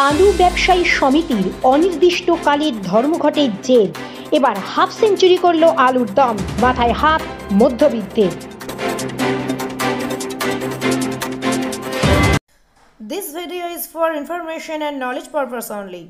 আলু ব্যবসায়ী সমিতির অনির্দিষ্টকালের ধর্মঘটের জের। এবার হাফ সেঞ্চুরি করল আলুর দাম, মাথায় হাত মধ্যবিত্তের। This video is for information and knowledge purpose only.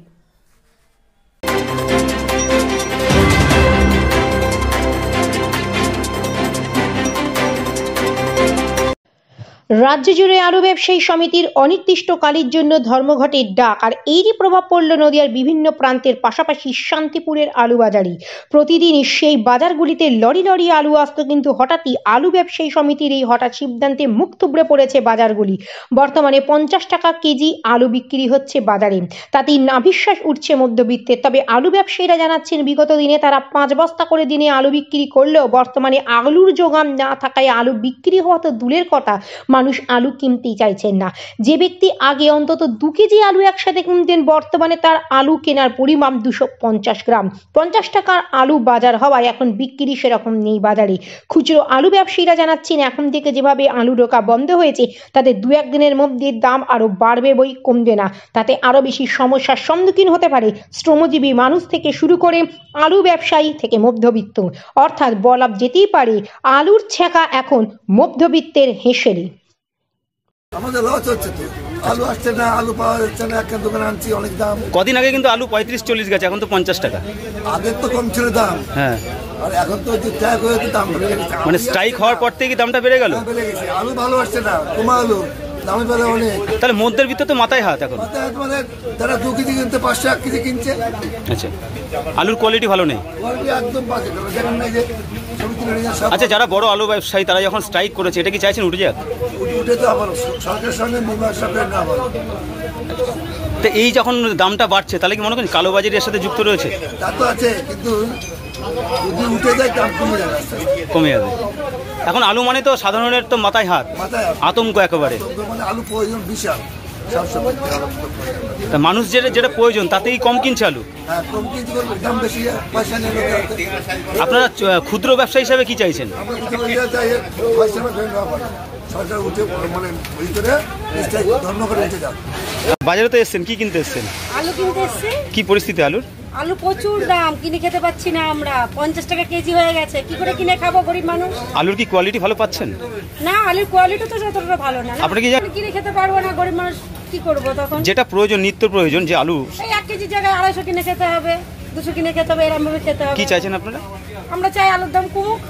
রাজ্য জুড়ে আলু ব্যবসায়ী সমিতির অনির্দিষ্টকালের জন্য ধর্মঘটের ডাক, আর এরই প্রভাব পড়ল নদিয়ার বিভিন্ন প্রান্তের, পাশাপাশি শান্তিপুরের আলু বাজারে। প্রতিদিনই সেই বাজারগুলিতে লরি লরি আলু আসতো, কিন্তু হঠাৎই আলু ব্যবসায়ী সমিতির এই হঠাৎ সিদ্ধান্তে মুখ থুবড়ে পড়েছে বাজারগুলি। বর্তমানে 50 টাকা কেজি আলু বিক্রি হচ্ছে বাজারে, তাতেই নাভিশ্বাস উঠছে মধ্যবিত্তের। তবে আলু ব্যবসায়ীরা জানাচ্ছেন, বিগত দিনে তারা 5 বস্তা করে দিনে আলু বিক্রি করলেও বর্তমানে আলুর যোগান না থাকায় আলু বিক্রি হওয়া তো দূরের কথা, মানুষ আলু কিনতেই চাইছেন না। যে ব্যক্তি আগে অন্তত 2 কেজি আলু একসাথে কিনতেন, বর্তমানে তার আলু কেনার পরিমাণ 250 গ্রাম। 50 টাকার আলু বাজার হওয়ায় এখন বিক্রি সেরকম নেই বাজারে। খুচরো আলু ব্যবসায়ীরা জানাচ্ছেন, এখন থেকে যেভাবে আলু ঢোকা বন্ধ হয়েছে, তাতে 2-1 দিনের মধ্যে দাম আরো বাড়বে, বই কমবে না। তাতে আরো বেশি সমস্যার সম্মুখীন হতে পারে শ্রমজীবী মানুষ থেকে শুরু করে আলু ব্যবসায়ী থেকে মধ্যবিত্ত। অর্থাৎ বলা যেতেই পারে আলুর ছেঁকা এখন মধ্যবিত্তের হেঁসেলি। আমাদের লস হচ্ছে তো, আলু আসছে না, আলু পাওয়া যাচ্ছে না। একটা দোকানে আনছি, অনেক দাম। কদিন আগে কিন্তু আলু 35-40 গেছে, এখন তো 50 টাকা। আগে তো কম ছিল দাম, হ্যাঁ, আর এখন তো স্ট্রাইক হয়েছে, দাম বেড়ে গেছে। মানে স্ট্রাইক হওয়ার পর থেকে দামটা বেড়ে গেল। বেড়ে গেছে, আলু ভালো আসছে না, কমা আলু দামে বেড়ে অনেক। তাহলে মধ্যের ভিতরে তো মাথায় হাত এখন। মানে যারা 2 কেজি কিনতে 500-1 কেজি কিনছে। আচ্ছা, আলুর কোয়ালিটি ভালো নেই, একদম বাজে। দেখেন না যে আচ্ছা, যারা বড় আলু ব্যবসায়ী তারা যখন স্ট্রাইক করেছে, এটা কি চাইছেন উঠে যাক? উঠে তো আবার সরকারের সঙ্গে সরকার না আবার। তো এই যখন দামটা বাড়ছে, তাহলে কি মনে করেন কালোবাজারির সাথে যুক্ত রয়েছে? তা তো আছে, কিন্তু যদি উঠে যায় দাম কমে যাবে, কমে যাবে। এখন আলু মানে তো সাধারণের তো মাথায় হাত, আতঙ্ক একেবারে। মানে আলু প্রয়োজন বিশাল, সবসময় তা মানুষ যেটা প্রয়োজন তাতেই কম কিনছে আলু। হ্যাঁ, কম কিনতে পারবে, দাম বেশি, পয়সা নেই। আপনারা ক্ষুদ্র ব্যবসা হিসাবে কি চাইছেন? আমরা চাই পয়সা সরকার উঠে, মানে ভিতরে ধর্মঘট উঠে যাক। বাজারে তো এসছেন, কি কিনতে এসছেন? আলু কিনতে এসছি। কি পরিস্থিতি আলুর? আলু প্রচুর দাম, কিনে খেতে পাচ্ছি না আমরা। 50 টাকা কেজি হয়ে গেছে, কি করে কিনে খাবো গরিব মানুষ? আলুর কি কোয়ালিটি ভালো পাচ্ছেন? না, আলুর কোয়ালিটি তো যতটা ভালো না। আপনি কি কিনে খেতে পারবো না, গরিব মানুষ কি করবো তখন? যেটা প্রয়োজন, নিত্য প্রয়োজন যে আলু, এই 1 কেজি জায়গায় 250 কিনে খেতে হবে, 200 কিনে খেতে হবে, এরকম ভাবে খেতে হবে। কি চাইছেন আপনারা? আমরা চাই আলুর দাম কমুক।